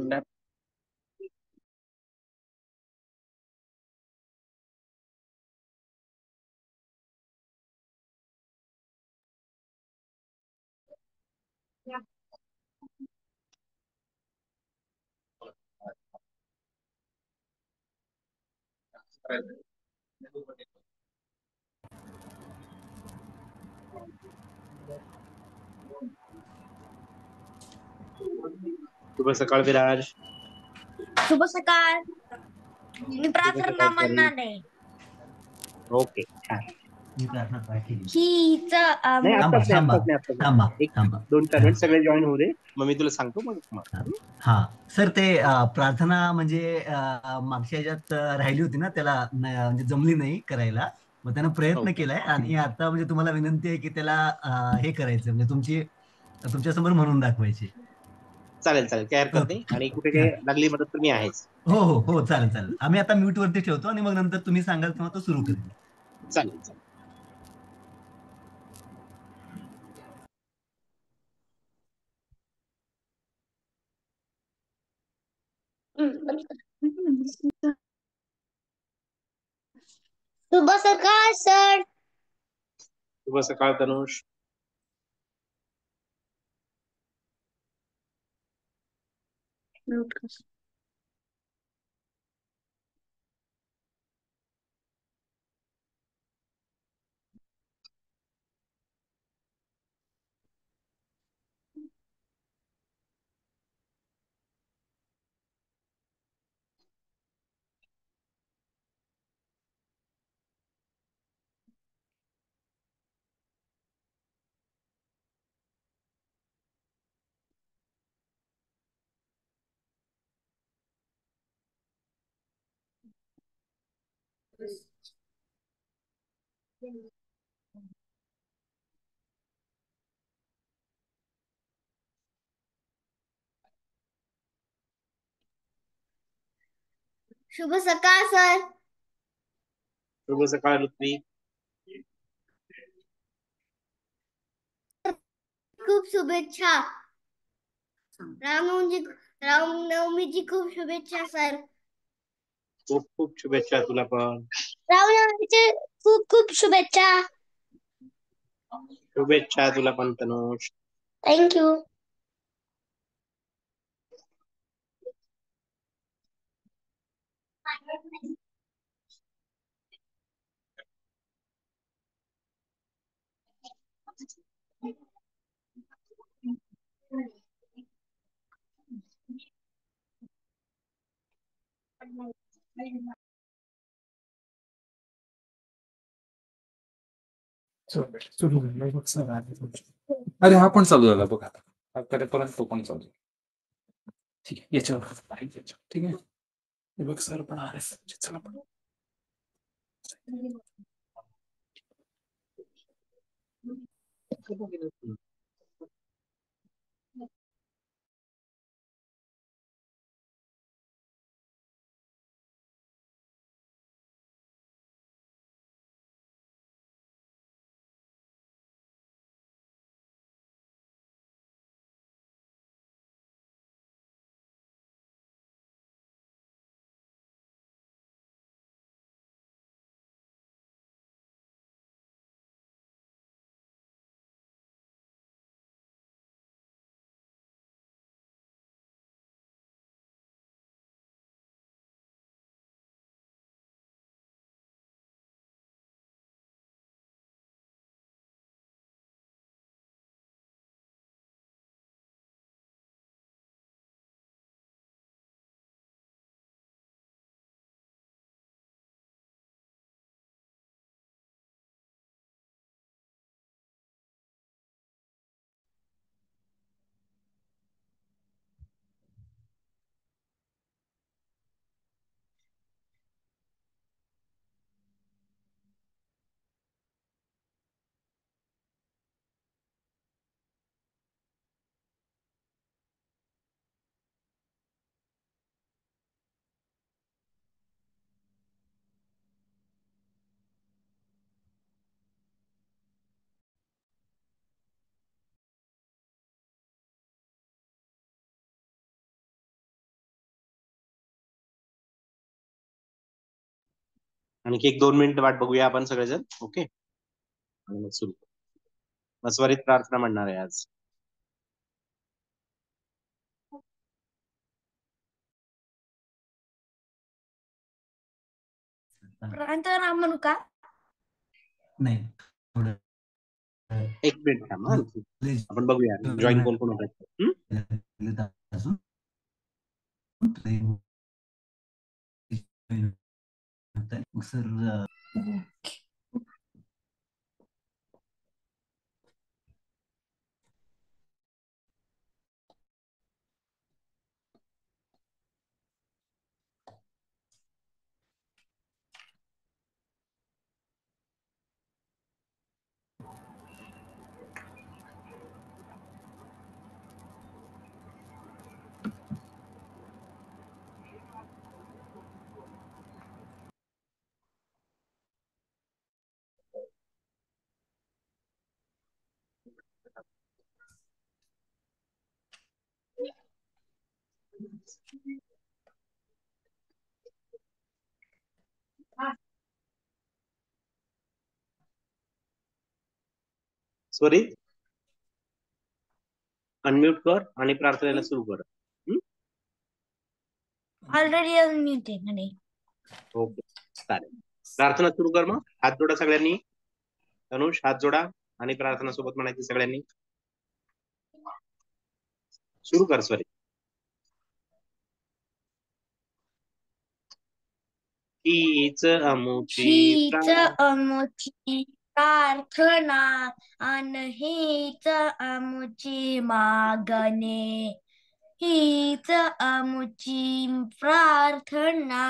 नाही. शुभ सकाळ विराज. शुभ सकाळ. मी शुभ सकाळ प्रार्थना परी. म्हणणार आहे. ओके छान. मी प्रार्थना काय केली? हीच नाही थांबा आताच नाही थांबा आताच नाही आताच नाही. थांबा एक थांबा 2-4 मिनिट सगळे जॉईन होऊ दे, मग मी तुला सांगतो मग हा सर ते प्रार्थना म्हणजे मागच्या ह्याच्यात राहिली होती ना त्याला म्हणजे जमली नाही करायला. मग त्यानं प्रयत्न ओके केलाय आणि आता म्हणजे तुम्हाला विनंती आहे की त्याला हे करायचं म्हणजे तुमच्या समोर म्हणून दाखवायची. चालेल चालेल, काही हरकत नाही. ओके. आणि कुठे काही लागली मदत तर मी आहेच. हो हो हो चालेल चालेल. आम्ही आता म्यूट वरती ठेवतो आणि मग नंतर तुम्ही सांगाल तेव्हा तो सुरू करेल. चालेल चालेल. शुभ सकाळ सर. शुभ सकाळ तनुष. शुभ सकाळ सर. शुभ सकाळ ऋत्वी. खूप शुभेच्छा. रामनवमीची खूप शुभेच्छा सर. खूप खूप शुभेच्छा तुला पण. रामनवमीची खूप खूप शुभेच्छा. शुभेच्छा तुला पण तनुष. थँक्यू. सुरू झालं बघ सर अरे हा पण चालू झाला बघ आता करेपर्यंत तो पण चालू. ठीक आहे याच्यावर ठीक आहे. हे बघ सर पण आले चला पण. आणखी 1-2 मिनिट वाट बघूया आपण सगळेजण. ओके, आणि मग सुरू. त्वरित प्रार्थना म्हणणार आहे आज. प्रार्थना म्हणू का? नाही, थोडं 1 मिनिट थांबा आणखी. आपण बघूया जॉईन कोण कोण होत आहेत. अजून सर त्वरित अनम्यूट कर आणि प्रार्थनेला सुरू कर. ऑलरेडी अनम्यूट आहे म्हणे. ओके, चालेल. प्रार्थना सुरू कर. मग हात जोडा सगळ्यांनी. तनुष हात जोडा आणि प्रार्थना सोबत म्हणायची सगळ्यांनी. सुरू कर स्वरी. हीच अमुची हीच अमुची प्रार्थना आणि हीच अमुची मागणे. हीच अमुची प्रार्थना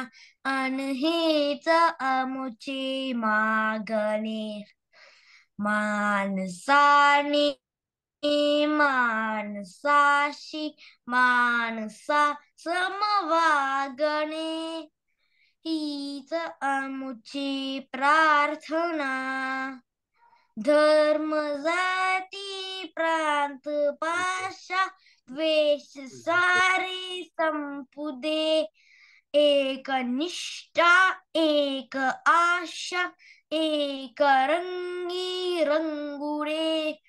आणि हीच अमुची मागणे. माणसाने माणसाशी माणसा समवागणे. हीच आमुची प्रार्थना. धर्म जाती प्रांत भाषा द्वेष सारे संपू दे. एक निष्ठा एक आशा एक रंगी रंगुडे.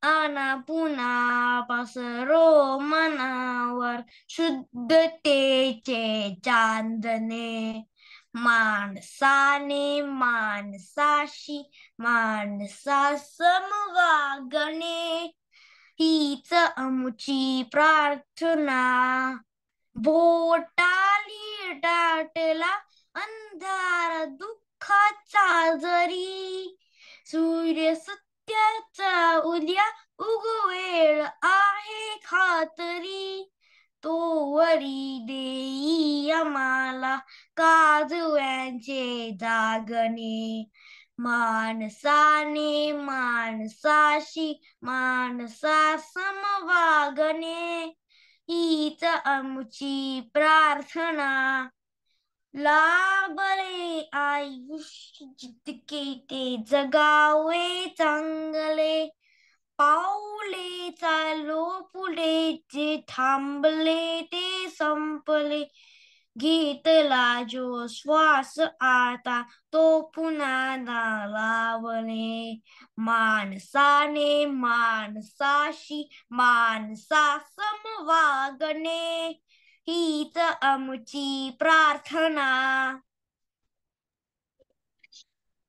आना पुन्हा पसरो मनावर शुद्धतेचे चांदणे. माणसाने माणसाशी माणसा समवागणे. हीच आमुची प्रार्थना. भोवताली दाटला अंधार दुःखाचा जरी. सूर्य सत्याचा उद्या उगवेल आहे खातरी. तो वरी देई आम्हाला काजव्यांचे जागणे. माणसाने माणसाशी माणसा समवागणे. हीच आमुची प्रार्थना. लाभले आयुष्य जितके ते जगावे चांगले. पाऊले चालो पुढे जे थांबले ते संपले. घेतला जो श्वास आता तो पुन्हा ना लावणे. माणसाने माणसाशी माणसा समवागणे. हीच आमुची प्रार्थना.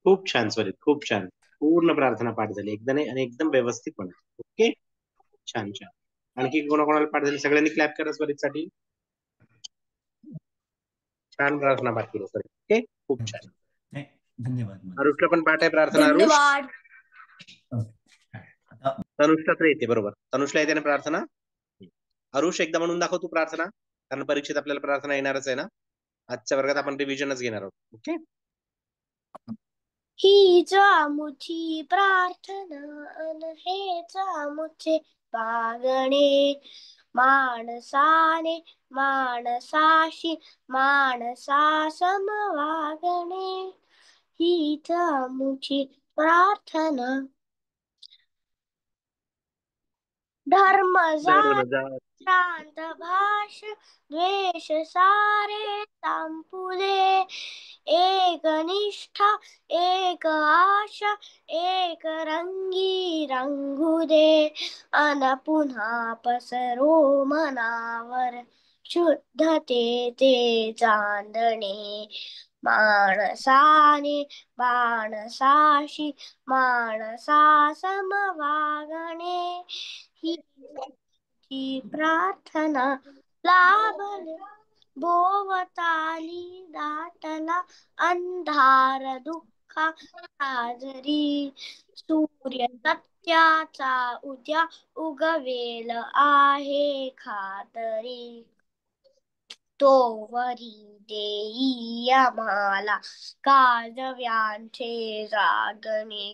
खूप छान स्वरित, खूप छान. पूर्ण प्रार्थना पाठ झाली एकदा नाही आणि एकदम व्यवस्थित म्हणा. ओके, छान छान. आणखी कोणाकोणाला पाठ झाली सगळ्यांनी क्लॅप करा स्वरितसाठी. छान प्रार्थना पाठ केली स्वरित. ओके, खूप छान. धन्यवाद. अरुषला पण पाठ आहे प्रार्थना. अरुष, धन्यवाद. तनुषला तर येते बरोबर. तनुषला येते ना प्रार्थना. अरुष एकदा म्हणून दाखव तू प्रार्थना, कारण परीक्षेत आपल्याला प्रार्थना येणारच आहे ना. आजच्या वर्गात आपण रिव्हिजनच घेणार आहोत. ओके. हीच आमुची प्रार्थना अन हेच आमुचे मागणे. माणसाने माणसाशी माणसा समवागणे. हीच आमुची प्रार्थना. धर्म धर्मजात शांत भाष द्वेष सारे संपू दे. एक निष्ठा एक आशा एक रंगी रंगू दे अन पुन्हा पसरो मनावर शुद्धतेचे चांदणे माणसाने माणसाशी माणसा समवागणे ही प्रार्थना लाभले भोवताली दाटला अंधार दुःखा साजरी सूर्य सत्याचा उद्या उगवेल आहे खातरी तोवरी देई आम्हाला काजव्यांचे जागणे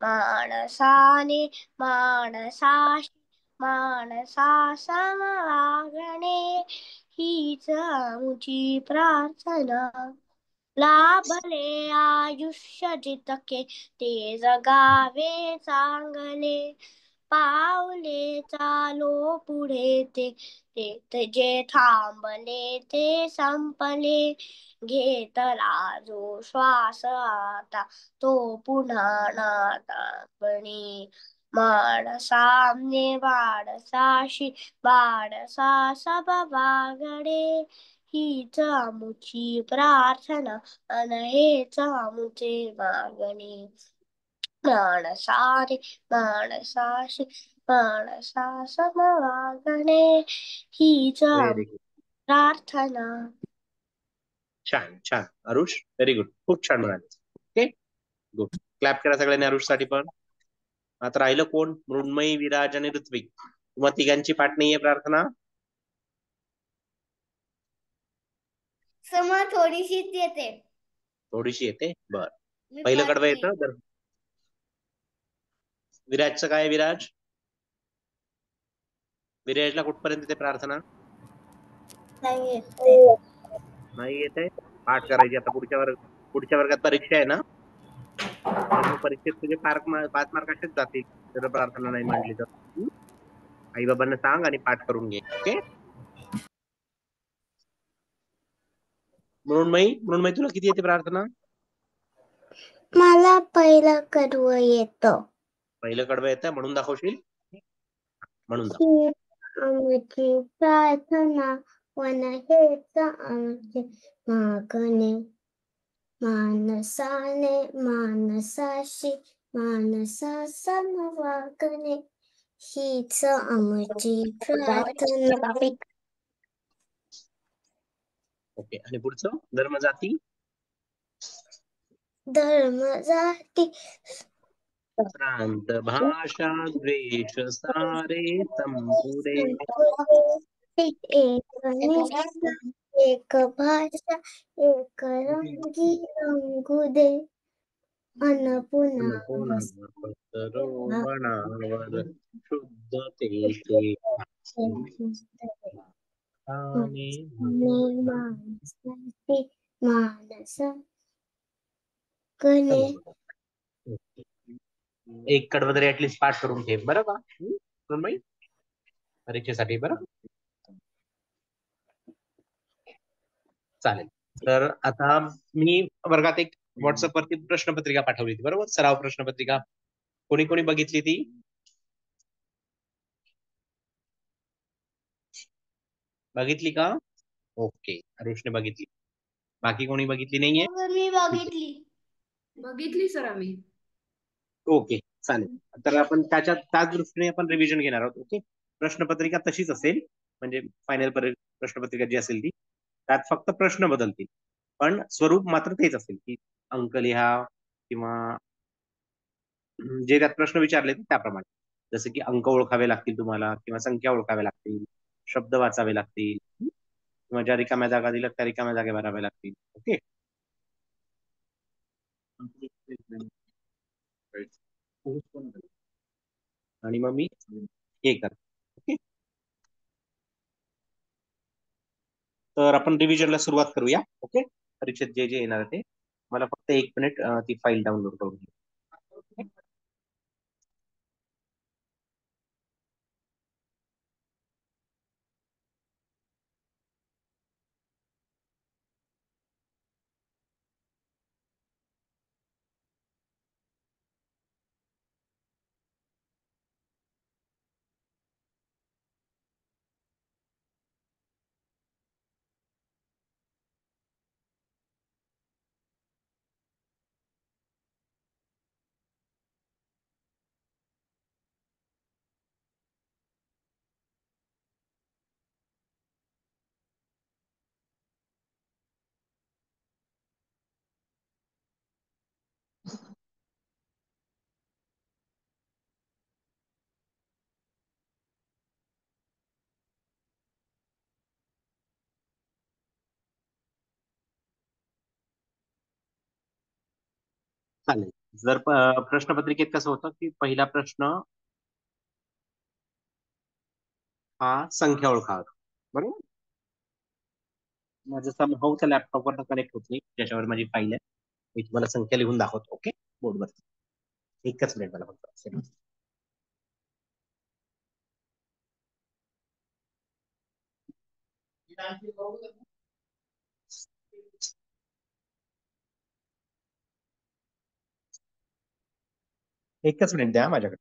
माणसाने माणसाशी माणसा समवागणे हीच आमची प्रार्थना लाभले आयुष्य जितके ते जगावे चांगले पावले चालो पुढे ते जे थांबले ते संपले घेतला जो श्वास आता तो पुन्हा नातापणे माणसाने माणसाशी माणसा समवागणे हीच आमुची प्रार्थना अन हेच आमुचे मागणे माणसाने माणसाशी माणसा समवागणे हीच व्हेरी गुड. प्रार्थना छान छान आरुष, व्हेरी गुड, खूप छान म्हणाले. Okay, good. क्लॅप करा सगळ्यांनी आरुष साठी पण. आता राहिलं कोण? मृण्मयी, विराज आणि ऋत्विक. तुम्हा तिघांची पाठ नाहीये प्रार्थना? समोर थोडीशीच येते. थोडीशी येते, बर. पहिलं कडवं येतं तर विराजचं काय? विराज, विराजला कुठपर्यंत येते प्रार्थना? नाही येते. नाही येते. पाठ करायची आता. पुढच्या वर्गात परीक्षा आहे ना, तर मग परीक्षेत तुझे 5 मार्क असेच जातील जर प्रार्थना नाही मांडली तर. आई बाबांना सांग आणि पाठ करून घे. ओके. मृण्मयी, मृण्मयी तुला किती येते प्रार्थना? मला पहिलं कडवं येतं. पहिलं कडवं येतं, म्हणून दाखवशील? म्हणून दाखव. ही आमची प्रार्थना वन हेच आमचे मागणे माणसाने माणसाशी माणसा समवागणे हीच आमची प्रार्थना. ओके, आणि पुढचं धर्म जाती धर्म जाती श्रांत भाषा द्वेष सारे संपुरे एक निष्ठा एक भाषा एक रंगी रंगू दे अन पुन्हा बनावर शुद्धतेचे मानस कने एक कडवं तरी ऍटलीस्ट पाठ करून ठेव, बरं का मृण्मयी, परीक्षेसाठी. बरं, चालेल. तर आता मी वर्गात एक व्हॉट्सअप वरती प्रश्नपत्रिका पाठवली होती, बरोबर, सराव प्रश्नपत्रिका. कोणी कोणी बघितली ती? बघितली का? ओके, आरुषने बघितली. बाकी कोणी बघितली नाहीये? मी बघितली सर आम्ही. ओके, चालेल. तर आपण त्याच दृष्टीने आपण रिव्हिजन घेणार आहोत. ओके, प्रश्नपत्रिका तशीच असेल, म्हणजे फायनल प्रश्नपत्रिका जी असेल ती, त्यात फक्त प्रश्न बदलतील, पण स्वरूप मात्र तेच असेल की अंक लिहा किंवा जे त्यात प्रश्न विचारले त्याप्रमाणे. जसं की अंक ओळखावे लागतील तुम्हाला, किंवा संख्या ओळखाव्या लागतील, शब्द वाचावे लागतील, किंवा ज्या रिकाम्या जागा दिल्या त्या रिकाम्या जागा भराव्या लागतील. ओके. आणि मग मी हे कर. ओके, तर आपण रिव्हिजनला सुरुवात करूया. ओके, परीक्षेत जे जे येणार आहे ते. मला फक्त 1 मिनिट ती फाईल डाउनलोड करून घ्या. चालेल. जर प्रश्नपत्रिकेत कसं होतं की पहिला प्रश्न हा संख्या ओळखा होता. बरोबर. माझं समहाऊच्या लॅपटॉपवर कनेक्ट होत नाही, ज्याच्यावर माझी फाईल आहे. मी तुम्हाला संख्या लिहून दाखवतो. ओके, बोर्डवर. एकच मिनिट मला फक्त. एकच मिनिट द्या माझ्याकडे.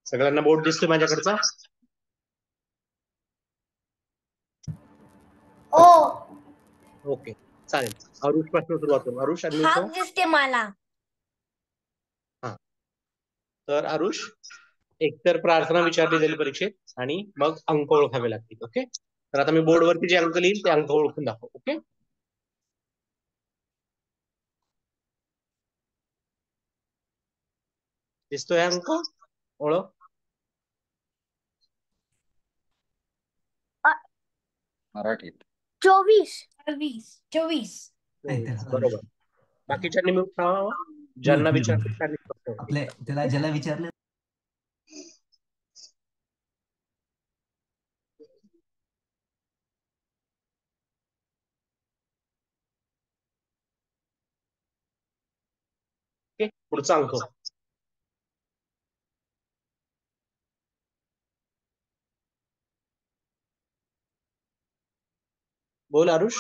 सगळ्यांना बोर्ड दिसतोय माझ्याकडचा? ओके, चालेल. अरुष पासून सुरुवात करू. अरुष आणि दिसते मला. हा, तर अरुष, एकतर प्रार्थना विचारली जाईल परीक्षेत आणि मग अंक ओळखावे लागतील. ओके, तर आता मी बोर्डवरती जे अंक लिहिल ते अंक ओळखून दाखव. ओके, दिसतोय अंक? ओळख. मराठीत 24. नाही, त्याला बरोबर. बाकीच्यांनी मिळून ठेवावा. ज्यांना विचारलं त्यांनी फक्त आपल्या त्याला ज्याला विचारलं ओके, पुढचा अंक. बोल आरुष.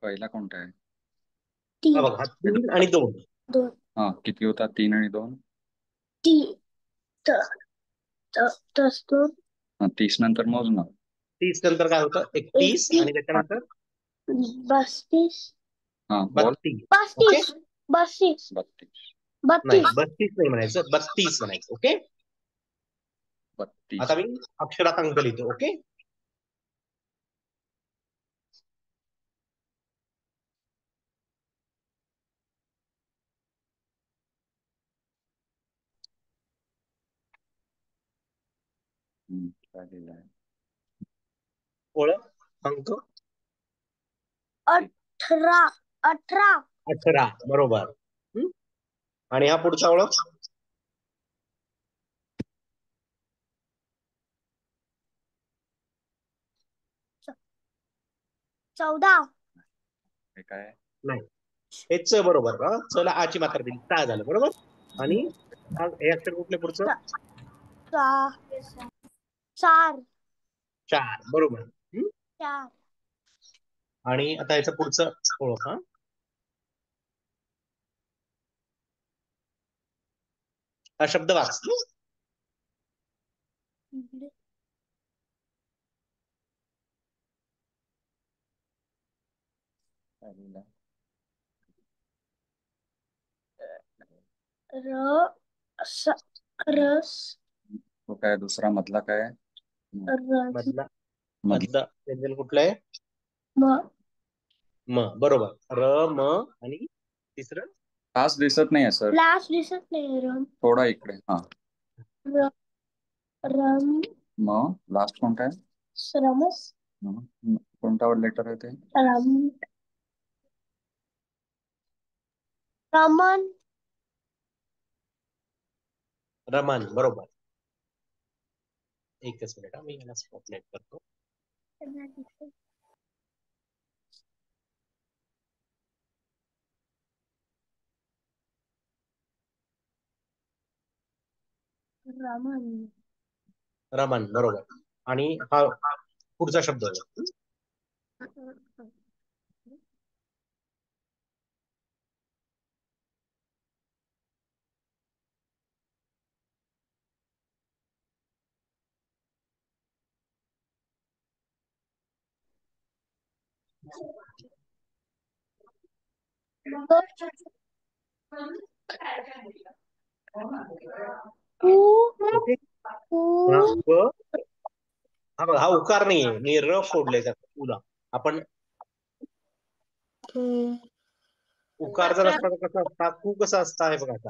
पहिला कोणता आहे? हा बघा, 3 आणि 2. हा, किती होता 3 आणि 2? 30 नंतर मोज ना. 30 नंतर काय होतं? 31 आणि त्याच्यानंतर 32. हा, बोल. 32. ओके, 32. 32. नाही 32 नाही म्हणायचं, 32 म्हणायचं. ओके, 32. आता मी अक्षरात अंक लिहितो. ओके, काय लिहिलंय? ओळख अंक 18. 18. बरोबर. आणि हा पुढचा ओळख 14. हे काय? नाही, हेच बरोबर. चला, आची मात्रा दिली, 6 झालं. बरोबर. आणि हे अक्षर कुठले पुढचं? 4. 4. बरोबर. 4. आणि आता याचं पुढचं ओळख. हा शब्द वाच. काय लिहिलंय? रस. तो काय दुसरा मधला काय? मधला व्यंजन कुठलं आहे? म. बरोबर. र, म आणि तिसरं लास्ट दिसत नाही सर. लास्ट दिसत नाही. थोडा इकडे. हा, रम. मग लास्ट कोणता आहे? रमस. कोणता लेटर आहे ते? रमन. रमन. बरोबर. एकच मिनिट, मी याला स्पॉटलाइट करतो. रमण रमण, बरोबर. आणि हा पुढचा शब्द आहे. ओके. हा हा बघा, हा उकार नाहीये, मी र फोडले त्यात उला. आपण उकार जर असता तर कसा असता, कू कसा असता हे बघा आता.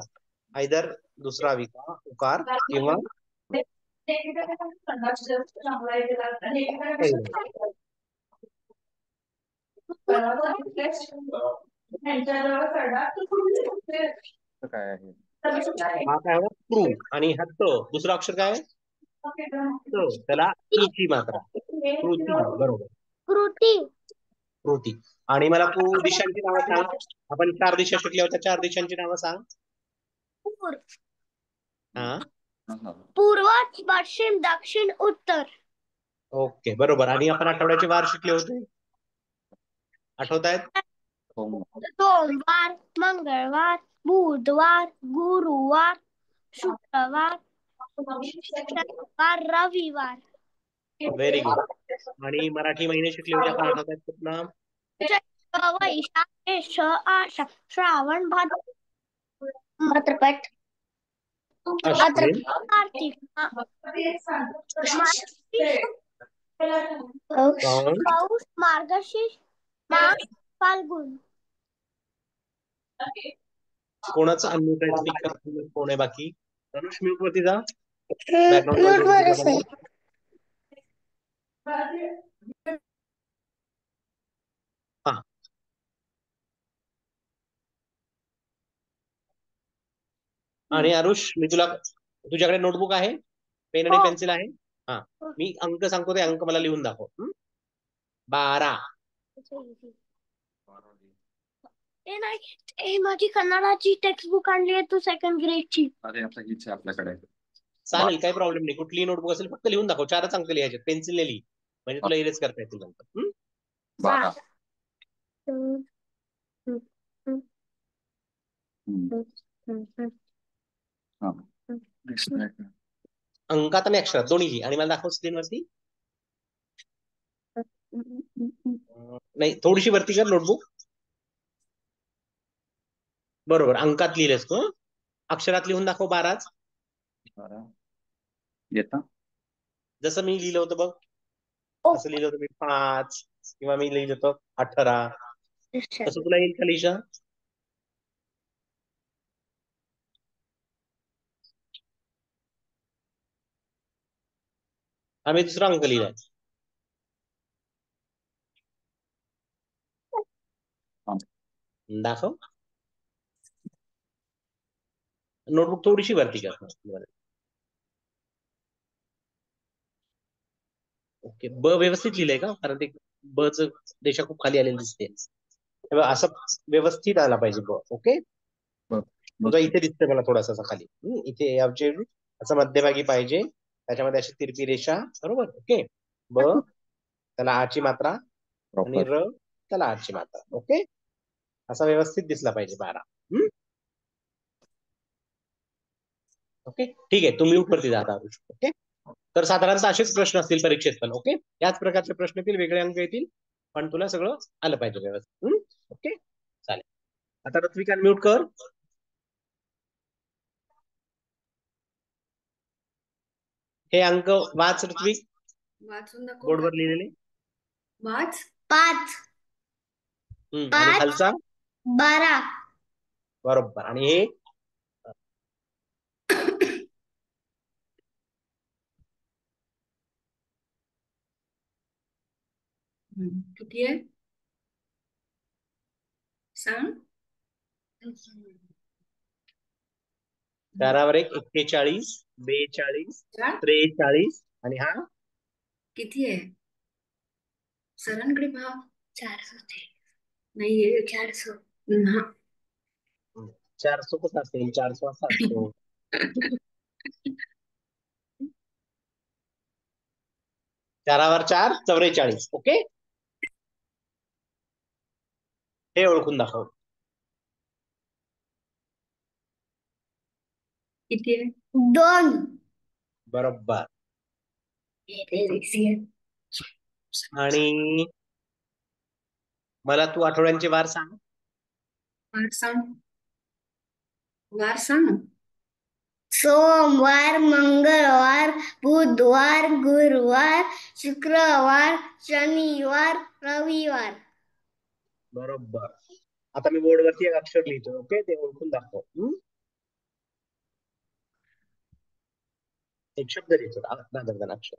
आयदर दुसरा विका उकार किंवा पहिला. काय आहे? हा काय हवा क्रू आणि हा त दुसरा अक्षर काय आहे? त. त्याला ईची मात्रा. कृती, बरोबर. कृती कृती. आणि मला तू दिशांची नावं सांग. आपण 4 दिशा शिकल्या होत्या, 4 दिशांची नावं सांग. पूर हा पूर्व पश्चिम दक्षिण उत्तर ओके, बरोबर. आणि आपण आठवड्याचे वार शिकले होते, आठवतायत? सोमवार मंगळवार बुधवार गुरुवार शुक्रवार शनिवार रविवार व्हेरी गुड. आणि मराठी महिने शिकले होते आपण, आठवतायत कुठला? चैत्र वैशाख ज्येष्ठ आषाढ श्रावण भाद्रपद अश्विन, कार्तिक श्रावण. पौष मार्गशीर्ष माघ फाल्गुन कोणाचं अनम्यूट आहे? स्पीकर कोण आहे बाकी? धनुष म्यूट वरती जा. म्यूट वर असेल. हा. आणि आरुष, मी तुला, तुझ्याकडे नोटबुक आहे, पेन आणि हो. पेन्सिल आहे? हा. मी अंक सांगतो, ते अंक मला लिहून दाखव. 12. ते नाही, ए माझी कन्नडाची टेक्स्टबुक आणली आहे तू सेकंड ग्रेडची. अरे आता हीच आहे आपल्याकडे. चालेल, काही प्रॉब्लेम नाही. कुठलीही नोटबुक असेल, फक्त लिहून दाखव. 4च अंक लिहायचे, पेन्सिलने लिही, म्हणजे तुला इरेज करता येतील नंतर. 12. हा. अंकात आणि अक्षरात दोन्ही लिही आणि मला दाखव स्क्रीनवरती. नाही, थोडीशी वरती कर नोटबुक. बरोबर, अंकात लिहिलेस तू. अक्षरात लिहून दाखव 12च. 12 येता. जसं मी लिहिलं होतं बघ, असं लिहिलं होतं मी 5, किंवा मी लिहिलं होतं 18. तसं तुला येईल का लिहिशा? आम्ही दुसरा अंक लिहिलाय. दाखव. नोटबुक थोडीशी वरती कर. ओके, ब व्यवस्थित लिहिलंय का? कारण ते ब च देशा खूप खाली आलेली दिसते. हे बघ, असं व्यवस्थित आला पाहिजे ब. ओके, तुझा इथे दिसतंय मला थोडासा असा खाली. इथे असं मध्यभागी पाहिजे, त्याच्यामध्ये अशी तिरपी रेषा, बरोबर. ओके, ब त्याला आची मात्रा आणि र त्याला आची मात्रा. ओके, असा व्यवस्थित दिसला पाहिजे 12. ओके, ठीक आहे. तुम्ही म्यूट वरती जाता. ओके, तर साधारणतः असेच प्रश्न असतील परीक्षेत पण. ओके, याच प्रकारचे प्रश्न येतील, वेगळे अंक येतील, पण तुला सगळं आलं पाहिजे व्यवस्थित. ओके, चालेल. आता ऋत्विका म्यूट कर. हे अंक वाच ऋत्विक, वाचून दाखव. बोर्डवर लिहिलेले. वाच. 5 आणि खालचा 12 बरोबर. आणि हे किती आहे सांग. 4 वर 1, 41, 42, 43. आणि हा किती आहे? सरांकडे पहा. 400 नाहीये. 400 400 कसं असेल? 400 असा असतो. 4 वर 4 44. ओके, हे ओळखून दाखव. किती आहे? 2. बरोबर. आणि मला तू आठवड्यांचे वार सांग. वार सांग. वार सांग. सोमवार, मंगळवार, बुधवार, गुरुवार, शुक्रवार, शनिवार, रविवार. बरोबर. आता मी बोर्डवरती एक अक्षर लिहितो. ओके, ते ओळखून दाखव. एक शब्द लिहितो, अक्षर.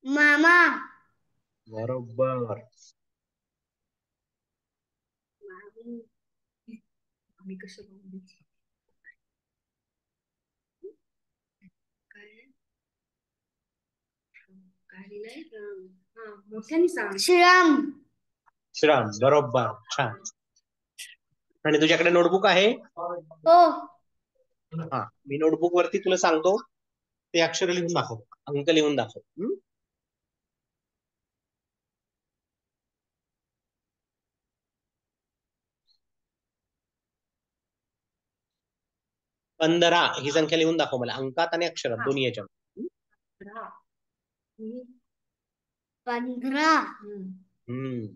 मामा. बरोबर. आम्ही कसं बोलू? काय काय लिहिलंय? हा, मोठ्याने सांग. श्रम. श्रम. बरोबर. छान. आणि तुझ्याकडे नोटबुक आहे? हो. हा, मी नोटबुक वरती तुला सांगतो, ते अक्षर लिहून दाखव, अंक लिहून दाखव. 15 ही संख्या लिहून दाखव मला, अंकात आणि अक्षरात दोन्ही याच्यात. 15. हम्म.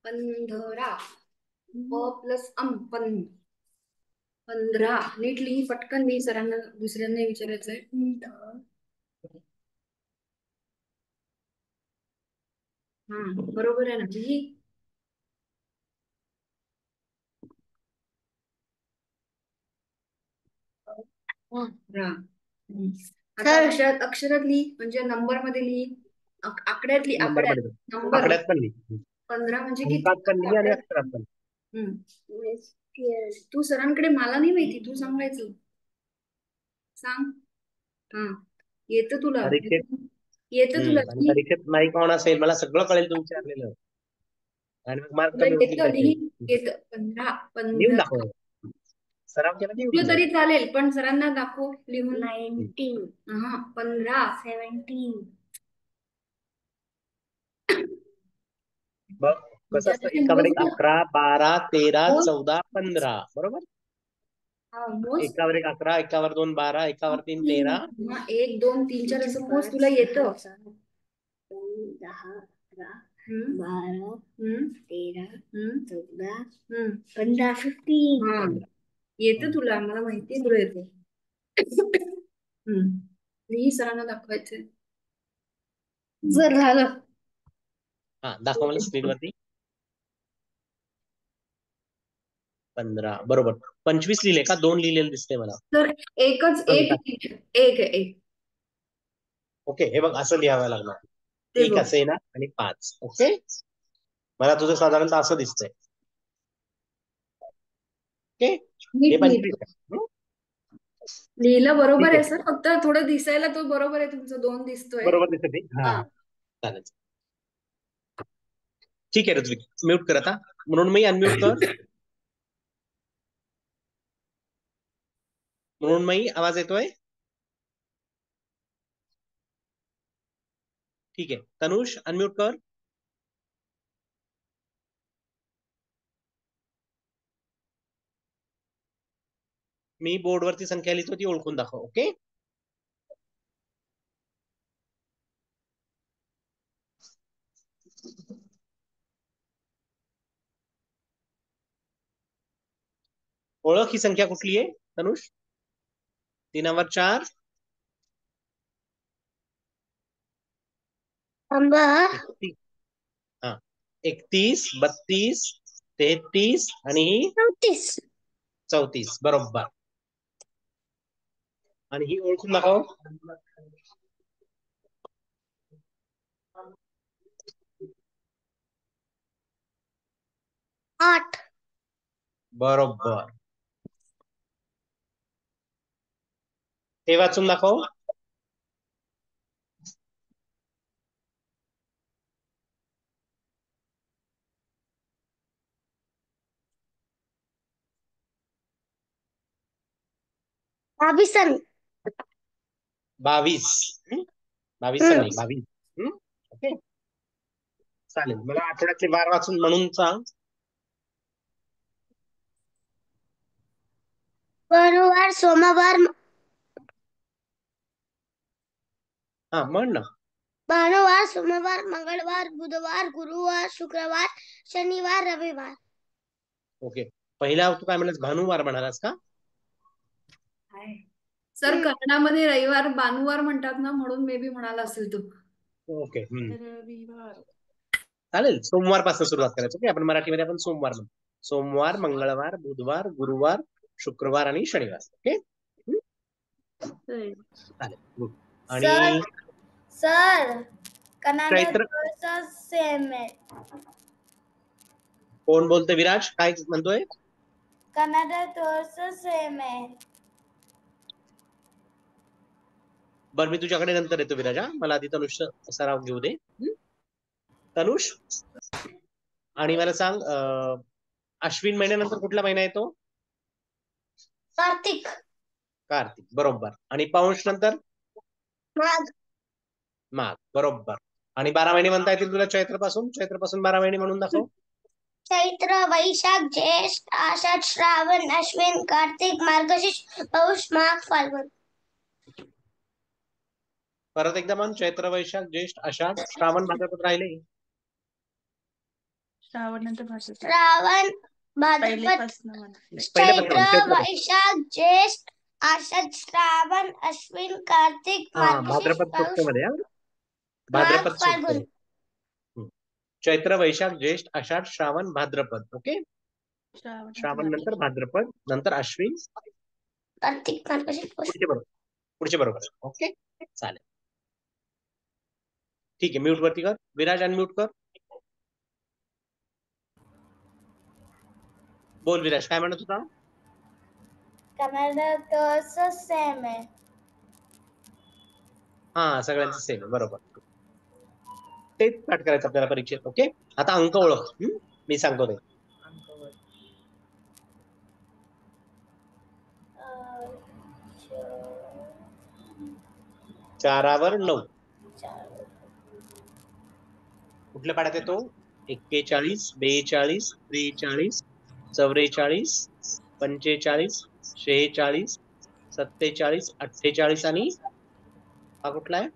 15. प प्लस 15. नीट लिही, पटकन लिही, सरांना दुसऱ्यांना विचारायचंय. हा, बरोबर आहे ना? लिही. आता अक्षरात लिही, म्हणजे नंबर मध्ये लिही, आकड्यात लिही. नंबर आकड्यात पण लिही, 15 म्हणजे अंकात पण लिही आणि किती? अक्षरात पण. तू सरांकडे, मला नाही माहिती, तू सांगायचं. सांग. हा, येतं तुला. येतं तुला. आणि परीक्षेत नाही कोण असेल, मला सगळं कळेल तू विचारलेलं, आणि मग मार्क कमी होतील. येतं 15. लिहून दाखव, सराव केला की लिहिलं तरी चालेल, पण सरांना दाखव लिहून. 19. हा, 15. 17. बघ कसं असतं, एकावर एक 11, 12, 13, 14, 15. बरोबर. एकावर एक 11, एकावर 2 12, एकावर 3 13. 1 2 3 4 असं मोज, तुला येतं. 10, 11, 12, 13, 14, 15, 15. येतं तुला, मला माहितीये तुला येतं. लिही, सरांना दाखवायचंय. जर झालं. हा, दाखव मला स्क्रीन वरती. 15. बरोबर. 25 लिहिले का? 2 लिहिलेलं दिसतंय मला. तर एक. ओके, हे बघ, असं लिहावं लागणार. ते 1 बघ. असं येणार आणि 5. ओके, मला तुझं साधारणतः असं दिसतंय. ओके, हे 25 आहे. लिहिलं बरोबर आहे सर, फक्त थोडं दिसायला तो बरोबर आहे, तुमचं 2 दिसतोय. बरोबर दिसत आहे. हा, चालेल. ठीक आहे ऋत्विक, म्यूट कर आता. म्हणून मी अनम्यूट कर. म्हणून मी आवाज येतोय? ठीक आहे. तनुष, अनम्यूट कर. मी बोर्डवरती संख्या लिहितो, ती ओळखून दाखव. ओके, ओळख ही संख्या कुठली आहे तनुष? 3 वर 4. 31, 32, 33 आणि 34. बरोबर. आणि ही ओळखून दाखव. आठ. बरोबर. हे वाचून दाखव. 22 सण 22. 22 सण नाही, 22. ओके, चालेल. मला आठवड्यातले वार वाचून म्हणून सांग. गुरुवार सोमवार हा म्हण ना. भानुवार सोमवार मंगळवार बुधवार गुरुवार शुक्रवार शनिवार रविवार. ओके, पहिला तू काय म्हणालास, भानुवार म्हणालास का? सर कन्नडामध्ये रविवार भानुवार म्हणतात ना, म्हणून मे बी म्हणाला असेल तू. ओके, चालेल. सोमवार पासून सुरुवात करायचं. ओके, आपण मराठीमध्ये आपण सोमवार म्हणतो. सोमवार, मंगळवार, बुधवार, गुरुवार, शुक्रवार आणि शनिवार. ओके, चालेल, गुड. आणि सर कन्नड चैत्र थोडंसं सेम आहे. कोण बोलतोय? विराज काय म्हणतोय? कन्नड थोडंसं सेम आहे. बरं, मी तुझ्याकडे नंतर येतो विराजा. मला आधी तनुष सराव घेऊ दे. तनुष, आणि मला सांग, अश्विन महिन्यानंतर कुठला महिना येतो? कार्तिक. कार्तिक, बरोबर. आणि पौष नंतर? माघ. माघ, बरोबर. आणि 12 महिने म्हणता येतील तुला चैत्रपासून? चैत्रपासून 12 महिने म्हणून दाखव. चैत्र वैशाख ज्येष्ठ आषाढ श्रावण अश्विन कार्तिक मार्गशीर्ष पौष माघ फाल्गुन. परत एकदा म्हण. चैत्र वैशाख ज्येष्ठ आषाढ श्रावण भाद्रपद राहिले. श्रावण भाद्रपद चैत्र वैशाख ज्येष्ठ आषाढ श्रावण अश्विन कार्तिक मार्गशीर्ष भाद्रपद पौष सोपतेमध्ये. माघ भाद्रपद फाल्गुन. सोपते. चैत्र वैशाख ज्येष्ठ आषाढ श्रावण भाद्रपद. ओके, श्रावण नंतर भाद्रपद, नंतर अश्विन कार्तिक मार्गशीर्ष पौष. पुढचे बरोबर. ओके, चालेल. ठीक आहे, म्यूट वरती कर. विराज अनम्यूट कर. बोल विराज, काय म्हणत होता? कन्नड थोडंसं सेम आहे. हा, सगळ्यांचं सेम आहे, बरोबर. तेच पाठ करायचं आपल्याला परीक्षेत. ओके, आता अंक ओळख. मी सांगतो ते. 4 वर 9 कुठल्या पाड्यात येतो? 41, 42, 43, 44, 45, 46, 47, 48 आणि हा कुठला आहे?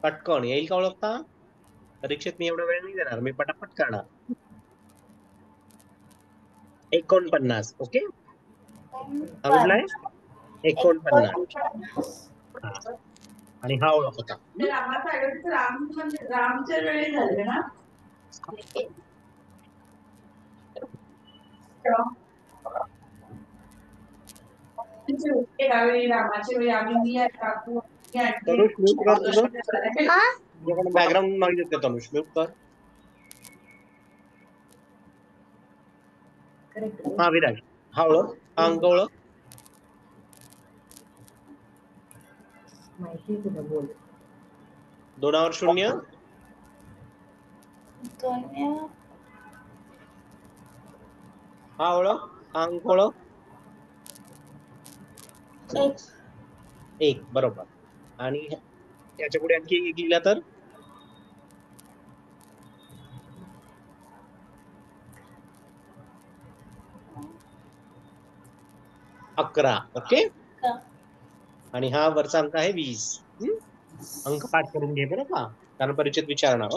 पटकन येईल का ओळखता? परीक्षेत मी एवढा वेळ नाही देणार, मी पटापट करणार. 49. ओके, हा कुठला आहे? 49. आणि हा ओळख होता. रामच्या वेळी झाले ना. रामाच्या वेळी आम्ही तनुष म्यूट कर तुझं. तुझ्याकडे बॅकग्राऊंड नॉईज येते. तनुष म्यूट कर. हा विराज, हा ओळख, हा अंक ओळख. दोनावर 0. हा ओळख, हा अंक ओळख. 1, बरोबर. आणि त्याच्या पुढे आणखी 1 लिहिला तर? अकरा. ओके, आणि हा वरचा अंक आहे 20. अंक पाठ करून घे बरं का, कारण परीक्षेत विचारणार.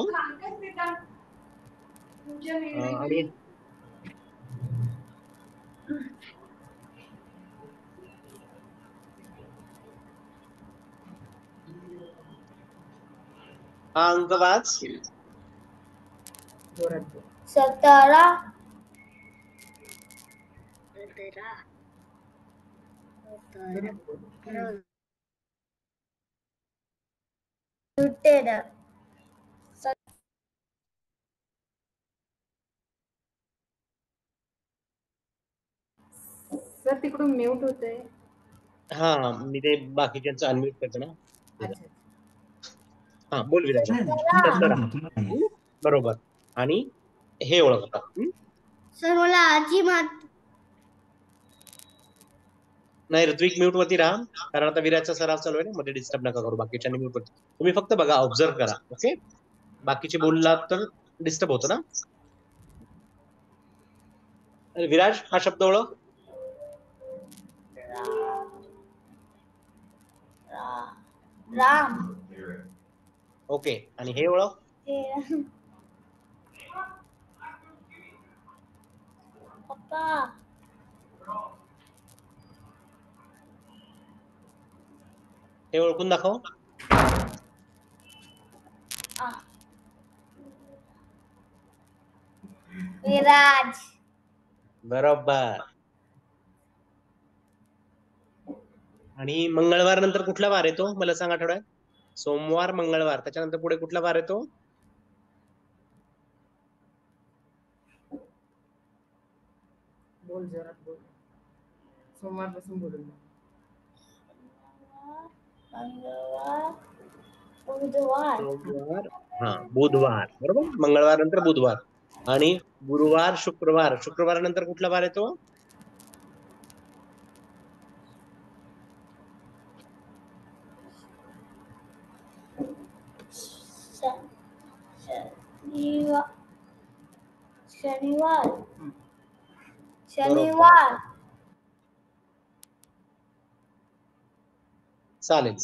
आणि हा अंक वाच. 17. सर तिकडून म्यूट होते. हा, मी ते बाकीच्यांचं अनम्यूट करतो ना. हा बोल विराज. नाही, नाही, दसरा. तुला नाही. बरोबर. आणि हे ओळख आता. सर मला आजी मात नाही ऋत्विक म्यूट वरती राहा, कारण आता विराजचा सराव चालू आहे ना, मध्ये डिस्टर्ब नका करू. बाकीच्यांनी म्यूट वरती. तुम्ही फक्त बघा, ऑब्झर्व करा. ओके, बाकीचे बोललात तर डिस्टर्ब होतो ना. विराज हा शब्द ओळख. राम ओके, आणि हे ओळख. पप्पा हे ओळखून दाखव. विराज बरोबर. आणि मंगळवार नंतर कुठला वार येतो मला सांग आठवड्यात? सोमवार, मंगळवार, त्याच्यानंतर पुढे कुठला वार येतो? बोल जोरात बोल. सोमवारपासून बोलून मंगळवार बुधवार सोमवार, हा बुधवार, बरोबर. मंगळवार नंतर बुधवार, आणि गुरुवार, शुक्रवार. शुक्रवार नंतर कुठला वार येतो? शनिवार शनिवार बरोबर. शनिवार चालेल.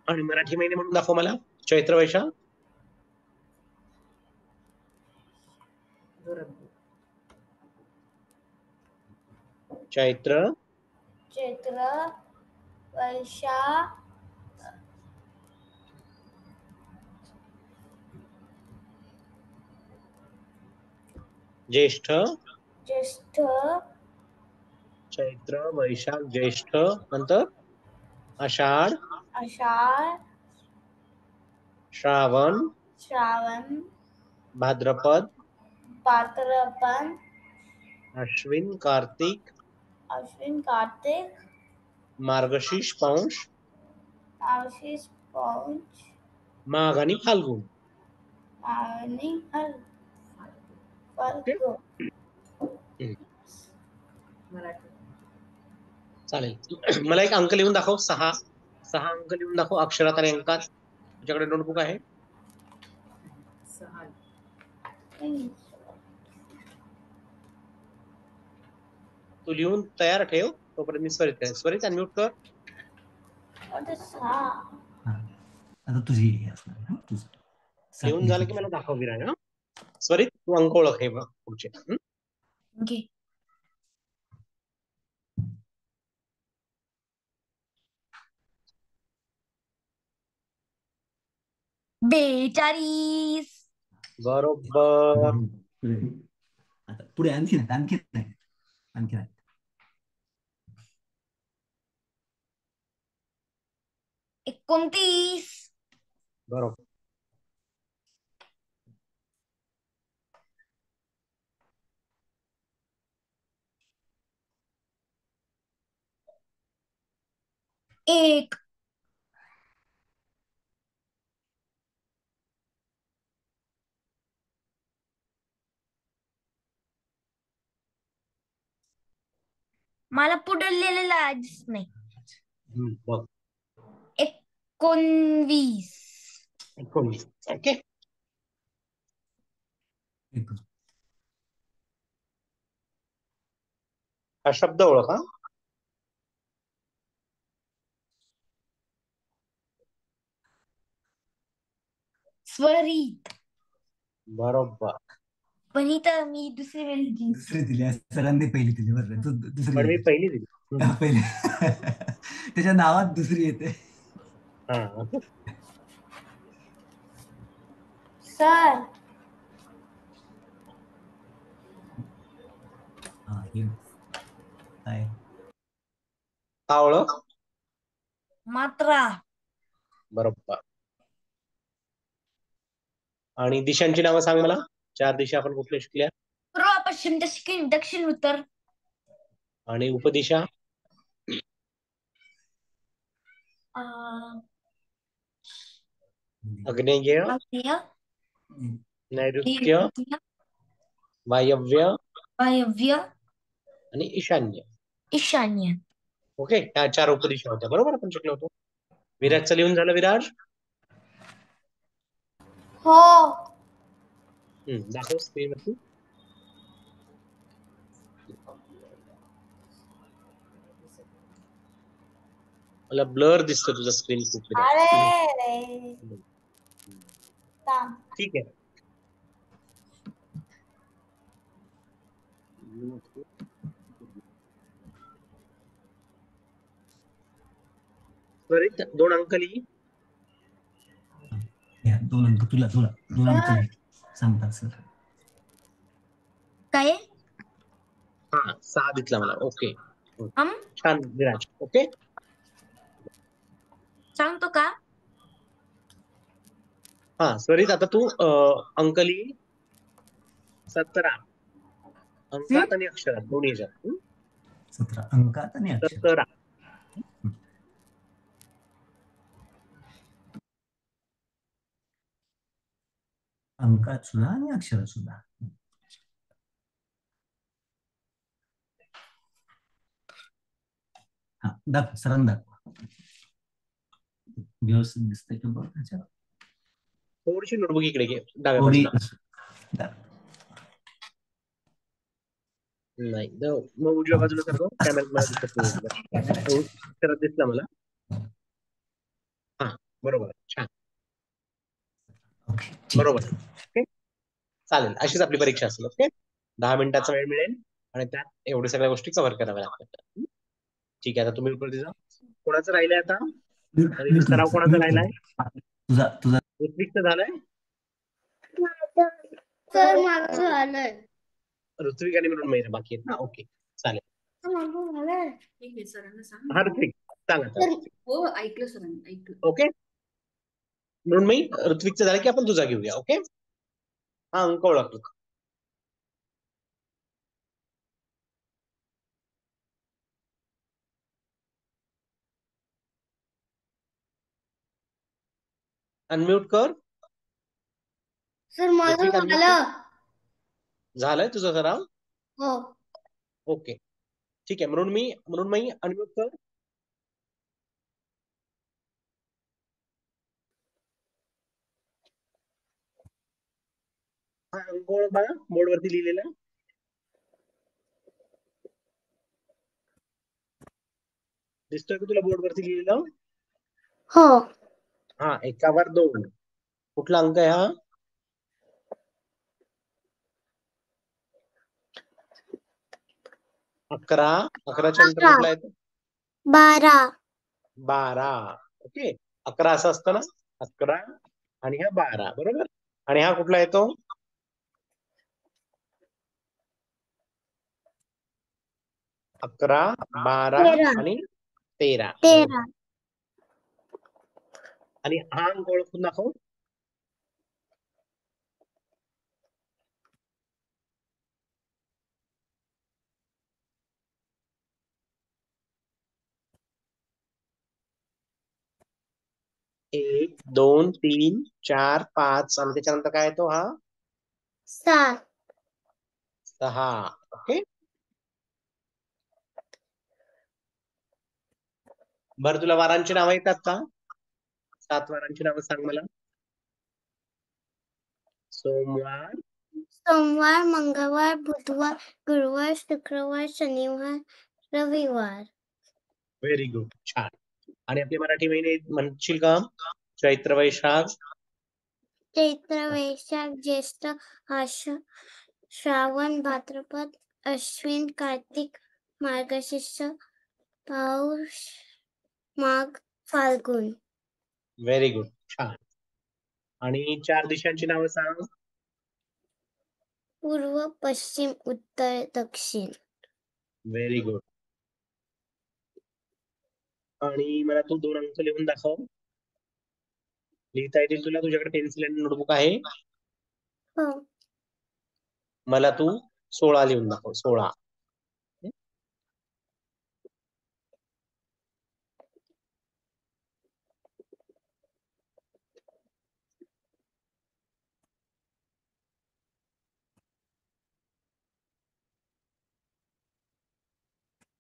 आणि मराठी महिने म्हणून दाखव मला. चैत्र, वैशाख. जोरात बोल. चैत्र, चैत्र वैशाख ज्येष्ठ. ज्येष्ठ चैत्र, वैशाख, ज्येष्ठ, नंतर आषाढ, आषाढ श्रावण, श्रावण भाद्रपद, भाद्रपद अश्विन, कार्तिक, अश्विन कार्तिक मार्गशीर्ष, पौष, आशीष पौष माघ आणि फाल्गुन. आणि मराठी चालेल. मला एक अंक लिहून दाखव. 6 अंक लिहून दाखव अक्षरात आणि अंकात. तुझ्याकडे नोटबुक आहे? 6 तू लिहून तयार ठेव, तोपर्यंत मी स्वरित अनम्यूट कर. आता तुझी हे असणार ना, तुझं. लिहून झालं की मला दाखव विराज. स्वरित तू अंक ओळख हे बघ पुढचे. बेचाळीस बरोबर. आता पुढे आणखी नाही. 29 बरोबर. एक मला पुढे लिहिलेलं आधीच नाही. बघ. 19 19. ओके. हा शब्द ओळखा. स्वरित. बरोबर. पण इथं मी दुसरी वेळी दुसरी दिली सरांनी, पहिली दिली बरं. तू दुसरी पण मी दिली. पहिली दिली. पहिले त्याच्या नावात दुसरी येते. हा. सर काय हा ओळख. मात्रा. बरोबर. आणि दिशांची नावं सांग मला. 4 दिशा आपण कुठल्या शिकल्या? पूर्व पश्चिम, दक्षिण, दक्षिण, उत्तर. आणि उपदिशा? आग्नेय, आग्नेय, नैऋत्य, नैऋत्य, वायव्य वायव्य, आणि ईशान्य. ईशान्य. ओके, ह्या 4 उपदिशा होत्या. बरोबर आपण शिकलो होतो. विराजचं लिहून झालं विराज? हो. दाखव स्क्रीनवरती. मला ब्लर दिसतं तुझं स्क्रीन खूप विराज. अरे ठीक आहे. त्वरित 2 अंक लिही. या, 2 अंक तुला 2 अंक नाही सांगतात सर. काय? हा 6 दिसला मला. ओके, हम छान विराज. ओके, सांगतो का? हा स्वरित आता तू अंक लिही 17 अंकात आणि अक्षरात दोन्ही ह्याच्यात. 17 अंकात आणि अक्षर. 17. अंकात सुद्धा आणि अक्षरात सुद्धा. हा दाखव, सरांना दाखव. व्यवस्थित दिसतंय का बघ त्याच्यावर. थोडीशी नोटबुक इकडे घे डाव्या थोडी बाजूला. नाही मग उजव्या बाजूला सरकव. कॅमेरा मला दिसत नाही. अक्षरात दिसला मला. हा बरोबर आहे. छान, ओके, ठीक. बरोबर आहे. ओके, चालेल. अशीच आपली परीक्षा असेल. ओके, 10 मिनिटाचा वेळ मिळेल आणि त्यात एवढ्या सगळ्या गोष्टी कव्हर कराव्या लागतात. ठीक आहे, आता तुम्ही उत्तर द्या. कोणाचं राहिलंय आता? सराव कोणाचा राहिलाय? तुझा ऋत्विकचं झालंय. सर माझं झालंय. ऋत्विक आणि मृण्मयी बाकी आहेत ना. ओके, चालेल. माझं झालंय. ठीक आहे, सरांना सांग. हा ऋत्विक सांगा. हो, ऐकलं सरांनी, ऐकलं. ओके, मृण्मयी ऋत्विकचं झालं की आपण तुझा घेऊया. ओके, हा अंक ओळखतो. अनम्यूट कर. सर माझं ऋत्विक unmute झालं. कर. झालंय तुझा सराव? हो. ओके, ठीक आहे. मृण्मयी अनम्यूट कर. हा अंक ओळख बघा बोर्डवरती लिहिलेला. दिसतोय का तुला बोर्डवरती लिहिलेलं? हो. हा 1/2. कुठला अंक आहे हा? अकरा. 11च्या नंतर कुठला येतो? 12. 12. ओके, 11 असं असतं ना. 11 आणि हा 12. बरोबर. आणि हा कुठला येतो? 11, 12 13. आणि 13. 13. आणि हा अंक ओळखून दाखव. एक, 2, 3, 4, 5 आणि त्याच्यानंतर काय येतो हा? 7. 6. ओके, बरं तुला वारांची नावं येतात का? 7 वारांची नावं सांग मला. सोमवार, सोमवार, मंगळवार, बुधवार, गुरुवार, शुक्रवार, शनिवार, रविवार. व्हेरी गुड, छान. आणि आपले मराठी महिने म्हणशील का? चैत्र, वैशाख, चैत्र, वैशाख, ज्येष्ठ, आषाढ, श्रावण, भाद्रपद, अश्विन, कार्तिक, मार्गशीर्ष, पौष, माघ, फाल्गुन. व्हेरी गुड, छान. आणि 4 दिशांची नावं सांग. पूर्व, पश्चिम, उत्तर, दक्षिण. Very good. आणि मला तू 2 अंक लिहून दाखव. लिहिता येतील तुला? तुझ्याकडे पेन्सिल आणि नोटबुक आहे? हो. मला तू 16 लिहून दाखव. 16.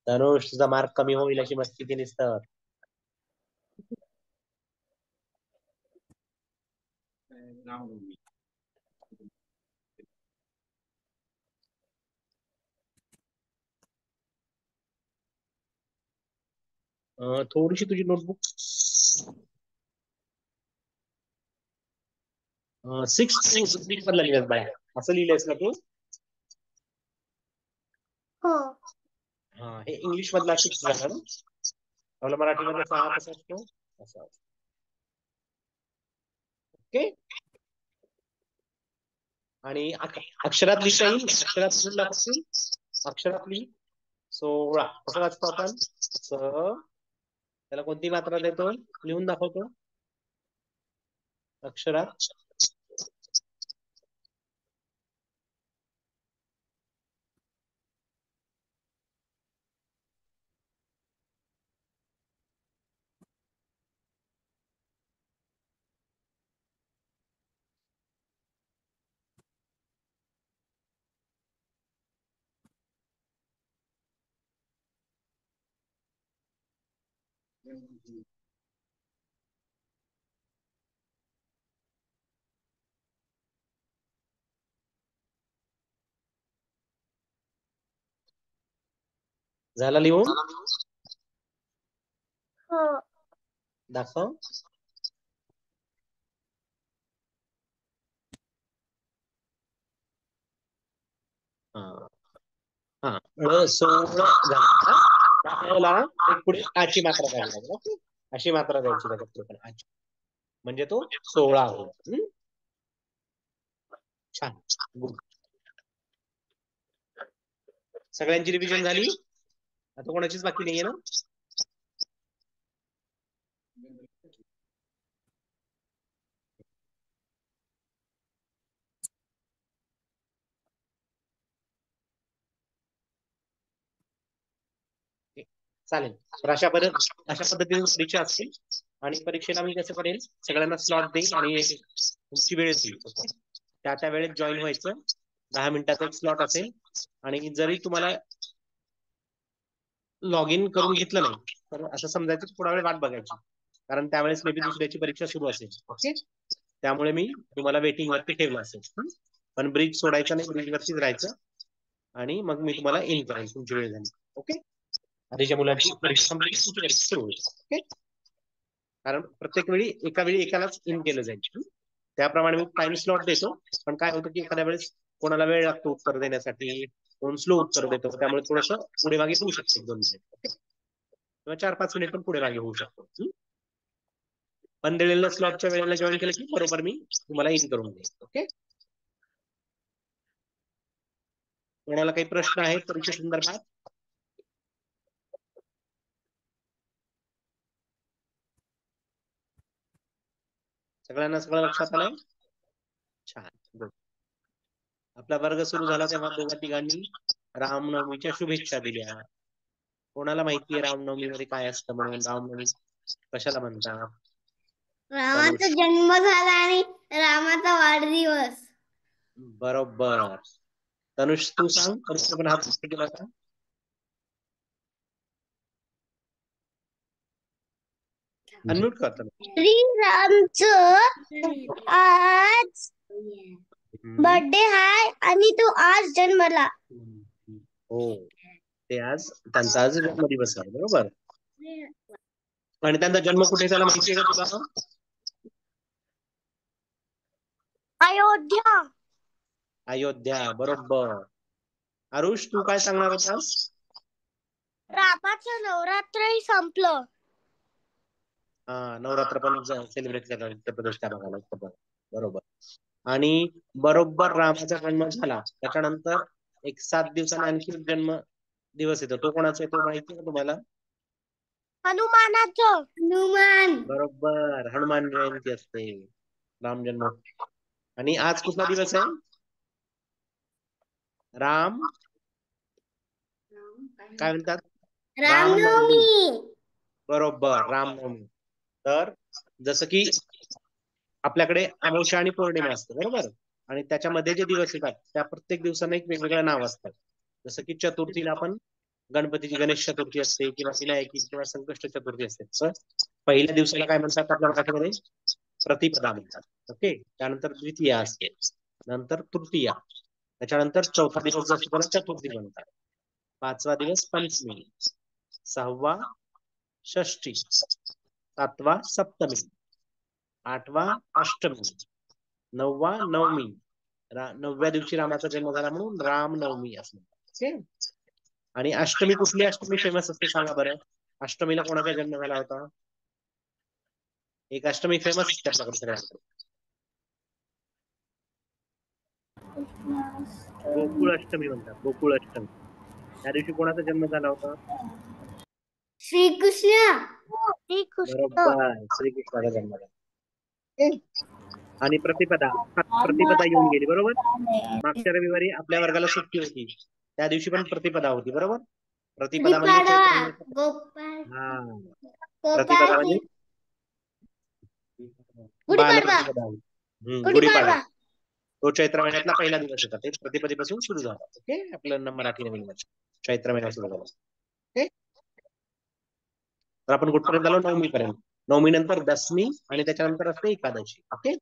धनुष तुझा मार्क कमी होईल अशी मस्ती केलीस तर. थोडीशी तुझी नोटबुक 6 मधला लिहिलंस बाळा. असं लिहिलंयस ना तू? हो. हा, हे इंग्लिश मधला 6 झाला ना. आपला मराठीमध्ये 6 कसा असतो असा. ओके. आणि अक्षरात लिहिता येईल. अक्षरात लिहून दाखवशील. अक्षरात लिही. 16 कसं वाचतो आपण? त्याला कोणती मात्रा देतो? लिहून दाखवतो अक्षरात. झाला लिहून? हो. दाखव. हा हा 16 झाला. पुढे आची मात्रा द्यायला लागेल. ओके, अशी मात्रा द्यायची त्याच्यात आची. म्हणजे तो 16 होईल. छान, गुड. सगळ्यांची रिव्हिजन झाली? आता कोणाचीच बाकी नाहीये ना? चालेल. तर अशा पद्धतीने परीक्षा असतील. आणि परीक्षेला मी कसं करेल, सगळ्यांना स्लॉट देईल आणि तुमची वेळ देईल. ओके, त्या वेळेत जॉईन व्हायचं. 10 मिनिटाचा एक स्लॉट असेल. आणि जरी तुम्हाला लॉग इन करून घेतलं नाही तर असं समजायचं थोडा वेळ वाट बघायची. कारण त्यावेळेस मे बी दुसऱ्याची परीक्षा सुरू असेल. ओके, त्यामुळे मी तुम्हाला वेटिंग वरती ठेवलं असेल. पण ब्रिज सोडायचं नाही, ब्रिज वरतीच राहायचं. आणि मग मी तुम्हाला इन करेन तुमची वेळ झाली. ओके, आधीच्या मुलांची परीक्षा सुरू होईल. ओके, कारण प्रत्येक वेळी एकालाच इन केलं जाईल. त्याप्रमाणे मी टाइम स्लॉट देतो. पण काय होतं की एखाद्या वेळेस कोणाला वेळ लागतो उत्तर देण्यासाठी, कोण स्लो उत्तर देतो. त्यामुळे थोडंसं पुढे मागे होऊ शकते 2 मिनिट. ओके, किंवा 4-5 मिनिट पण पुढे मागे होऊ शकतो. पण दिलेल्या स्लॉटच्या वेळेला जॉईन केलं की बरोबर मी तुम्हाला इन करून देईन. ओके, कोणाला काही प्रश्न आहेत परीक्षे संदर्भात? सगळ्यांना सगळं लक्षात आलंय? छान, गुड. आपला वर्ग सुरू झाला तेव्हा दोघा तिघांनी रामनवमीच्या शुभेच्छा दिल्या. कोणाला माहितीये रामनवमी मध्ये काय असतं म्हणून? रामनवमी कशाला म्हणतात? रामाचा जन्म झाला आणि रामाचा वाढदिवस. बरोबर. तनुष तू सांग. तनुष पण हात केला का? अनम्यूट कर तनुष. श्रीरामचं आज बर्थडे आहे आणि तो आज जन्मला. हो, ते आज त्यांचा आज जन्मदिवस आहे. बरोबर. आणि त्यांचा जन्म कुठे झाला माहितीये का तुला? अयोध्या. अयोध्या, बरोबर. आरुष तू काय सांगणार होतास? रामाचं नवरात्रही संपलं. हा, नवरात्र पण सेलिब्रेट करणार उत्तर प्रदेश त्या भागाला. बरोबर. आणि बरोबर रामाचा जन्म झाला त्याच्यानंतर एक 7 दिवसांनी आणखी जन्म दिवस येतो. तो कोणाचा येतो माहिती का तुम्हाला? हनुमानाचं. हनुमान. बरोबर, हनुमान जयंती असते. राम जन्म. आणि आज कुठला दिवस आहे? राम राम काय काय म्हणतात? म्हणतात? रामनवमी. बरोबर, रामनवमी. तर जसं की आपल्याकडे अमावस्या आणि पौर्णिमा असते, बरोबर, आणि त्याच्यामध्ये जे दिवस येतात त्या प्रत्येक दिवसाला एक वेगवेगळं नाव असतं. जसं की चतुर्थीला आपण गणपतीची गणेश चतुर्थी असते किंवा विनायकी किंवा संकष्ट चतुर्थी असते. तर पहिल्या दिवसाला काय म्हणतात आपल्या मराठीमध्ये? प्रतिपदा म्हणतात. ओके. त्यानंतर द्वितीया असते, नंतर तृतीया, त्याच्यानंतर चौथा दिवस जो असतो त्याला चतुर्थी म्हणतात. पाचवा दिवस पंचमी, सहावा षष्ठी, सातवा सप्तमी, आठवा अष्टमी, नववा नवमी. नवव्या दिवशी रामाचा जन्म झाला म्हणून रामनवमी असं म्हणतात. ओके. आणि अष्टमी, कुठली अष्टमी फेमस असते सांगा बरं? अष्टमीला कोणाचा जन्म झाला होता? एक अष्टमी फेमस असते आपल्याकडे सगळ्यांकडे. गोकुळ अष्टमी म्हणतात, गोकुळ अष्टमी. त्या दिवशी कोणाचा जन्म झाला होता? श्रीकृष्ण. बरोबर, श्रीकृष्णाचा जन्म झाला. ओके. आणि प्रतिपदा, प्रतिपदा येऊन गेली, बरोबर. मागच्या रविवारी आपल्या वर्गाला सुट्टी होती, त्या दिवशी पण प्रतिपदा होती, बरोबर. प्रतिपदा म्हणजे चैत्र महिन्यात. हा, प्रतिपदा म्हणजे बालप्रतिपदा. गुढीपाडवा. तो चैत्र महिन्यातला पहिला दिवस होता, ते प्रतिपदेपासून सुरू झाला. ओके. आपलं मराठी नवीन वर्ष चैत्र महिन्यात सुरू झाला. ओके. तर आपण कुठपर्यंत आलो? नवमी पर्यंत. नवमी नंतर दशमी आणि त्याच्यानंतर असते एकादशी. ओके.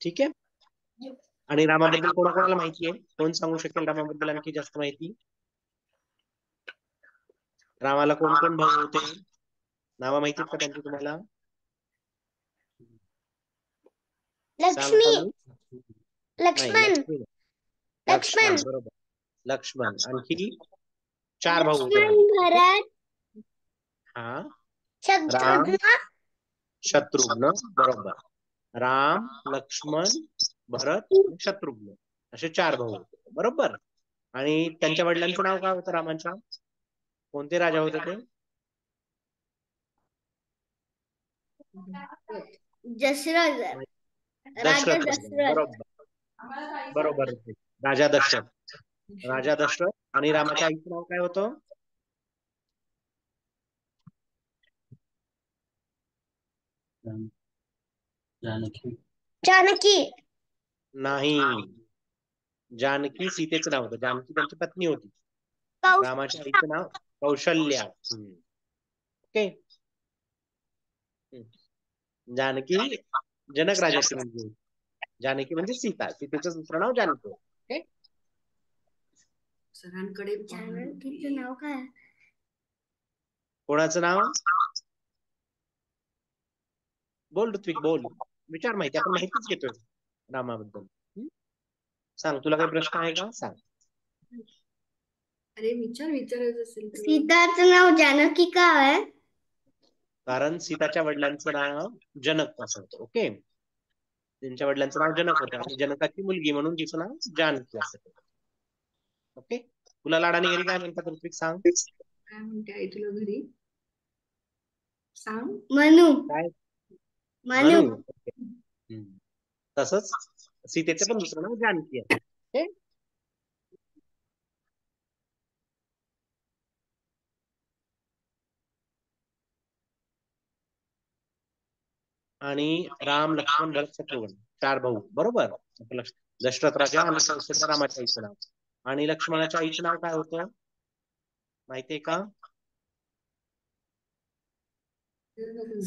ठीक आहे. आणि रामाबद्दल कोणाकोणाला माहिती आहे? कोण सांगू शकेल रामाबद्दल आणखी जास्त माहिती? रामाला कोण कोण भाऊ होते? नावं माहिती आहेत का त्यांची तुम्हाला? लक्ष्मी. नाही, लक्ष्मण. लक्ष्मण बरोबर, लक्ष्मण. आणखी 4 भाऊ होते. भरत. हा, शत्रुघ्न. शत्रुघ्न, बरोबर. राम, लक्ष्मण, भरत, शत्रुघ्न असे 4 भाऊ होते, बरोबर. आणि त्यांच्या वडिलांचं नाव काय होतं रामांच्या? कोणते राजा होते ते? दशरथ. दशरथ राजा, बरोबर बरोबर, राजा दशरथ. राजा दशरथ. आणि रामाच्या आईचं नाव काय होतं? जानकी. नाही, जानकी सीतेचं नाव होतं. जानकी त्यांची पत्नी होती. रामाच्या आईचं नाव कौशल्या. ओके. जानकी जनक राजाची मुलगी होती. जानकी म्हणजे सीता, सीतेचं दुसरं नाव जानकी. ओके. सरांकडे जानकीचं नाव काय? कोणाचं नाव? बोल ऋत्विक, बोल. विचार, माहिती आपण माहितीच घेतोय रामाबद्दल. सांग, तुला काही प्रश्न आहे का? सांग. अरे विचारायचं असेल तर. सीताचं नाव जानकी का आहे? कारण सीताच्या वडिलांचं नाव जनक असं होतं. ओके. त्यांच्या वडिलांचं नाव जनक होतं आणि जनकाची मुलगी म्हणून तिचं नाव जानकी असं होतं. ओके. तुला लाडाने घरी काय म्हणतात ऋत्विक? सांग. काय म्हणते आई तुला घरी? सांग. मनू. काय? मनू. तसंच सीतेचं पण दुसरं नाव जानकी आहे. ओके. आणि राम, लक्ष्मण, भरत, शत्रुघ्न 4 भाऊ, बरोबर. दशरथ राजा आणि कौशल्या रामाच्या आईचं नाव. आणि लक्ष्मणाच्या आईचं नाव काय होतं माहितीये का?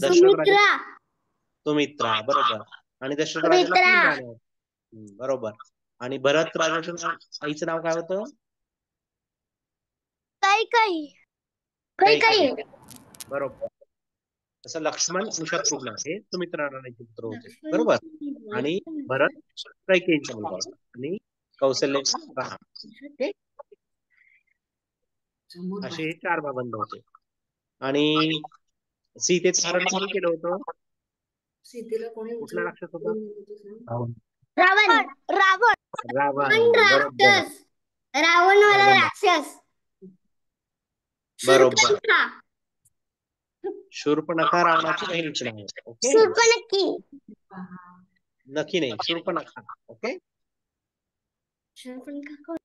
दशरथ राजा सुमित्रा, बरोबर. आणि दशरथ राजाला 3 राण्या होत्या. बरोबर. आणि भरत राजाच्या आईचं नाव काय होतं? कैकेयी. बरोबर. तसं लक्ष्मण आणि शत्रुघ्न हे सुमित्रा राजाचे पुत्र होते, बरोबर. आणि भरत कैकेयीचा मुलगा होता आणि कौशल्याचा राम. ओके. असे हे 4 भावंड होते. आणि सीतेचं हरण कोणी केलं होतं? सीतेला कोणी कुठला राक्षस होता? रावण. रावण, बरोबर. रावणवाला बरोबर. राक्षस. बरोबर. शूर्पणखा. शूर्पणखा रावणाची बहीणची नाव आहे. ओके, शूर्पणखी. नक्की नाही, शूर्पणखा. ओके, शूर्पणखा कोण?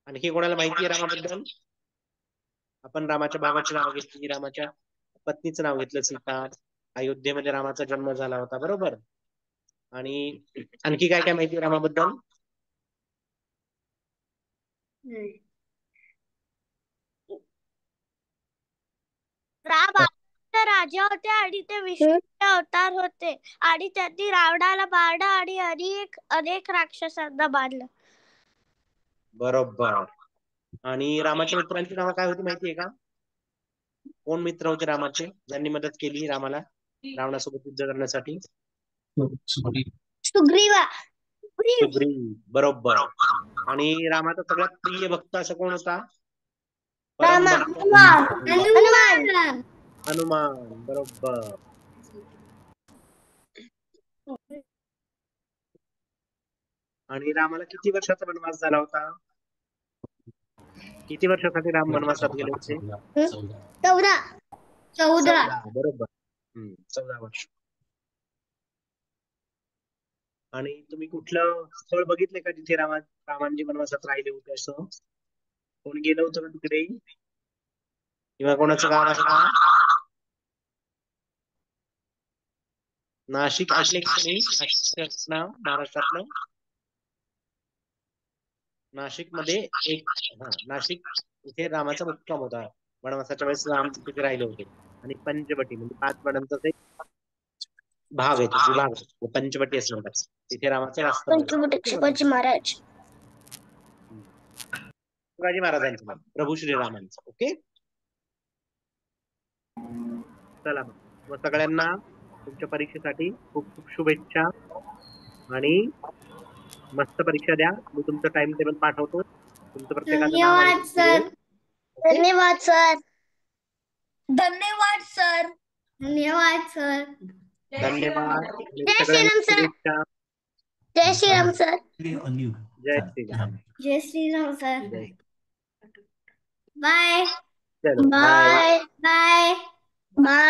आणखी कोणाला माहिती आहे रामाबद्दल? आपण रामाच्या बाबाचे नाव घेतली, रामाच्या पत्नीचं नाव घेतलं सीता. अयोध्येमध्ये रामाचा जन्म झाला होता, बरोबर. आणि आणखी काय काय माहिती आहे रामाबद्दल? राम राजा होते आणि ते विष्णूचे अवतार होते आणि त्यांनी रावणाला मारलं आणि अनेक राक्षसांना मारलं. बरोबर. आणि रामाच्या मित्रांची नावं काय होती माहितीये का? कोण मित्र होते रामाचे ज्यांनी मदत केली रामाला रावणासोबत युद्ध करण्यासाठी? सुग्रीवा. सुग्रीव. बरोबर. आणि रामाचा सगळ्यात प्रिय भक्त असं कोण होता? हनुमान. हनुमान. बरोबर. आणि रामाला किती वर्षाचा वनवास झाला होता? किती वर्षासाठी राम वनवासात गेले होते? 14. बरोबर. 14 वर्ष. आणि तुम्ही कुठलं स्थळ बघितले का जिथे रामांजी वनवासात राहिले होते असं? कोण गेलं होतं का तिकडे? किंवा कोणाचं गाव आहे का? नाशिक ऐकले की नाही? नाशिकचं नाव महाराष्ट्रातलं. नाशिक मध्ये नाशिक इथे रामाचा मुक्काम होता. वनवासाच्या वेळेस राम तिथे राहिले होते. आणि पंचवटी म्हणजे 5 वनांचा एक भाग आहे, तो विभाग आहे. पंचवटी असं म्हणतात. तिथे रामाचं वास्तव्य होतं. शिवाजी महाराज. शिवाजी महाराजांचं नाव प्रभू श्रीरामांचं. ओके, चला मग सगळ्यांना तुमच्या परीक्षेसाठी खूप खूप शुभेच्छा आणि मस्त परीक्षा द्या. मी तुमचं टाइम टेबल पाठवतो. तुमचं प्रत्येकाचं नाव आणि धन्यवाद सर. धन्यवाद सर. धन्यवाद सर. धन्यवाद सर. धन्यवाद. जय श्रीराम सर. शुभेच्छा. जय श्रीराम सर. जय श्रीराम. जय श्रीराम सर. जय. बाय. चलो बाय. बाय. बाय. बाय.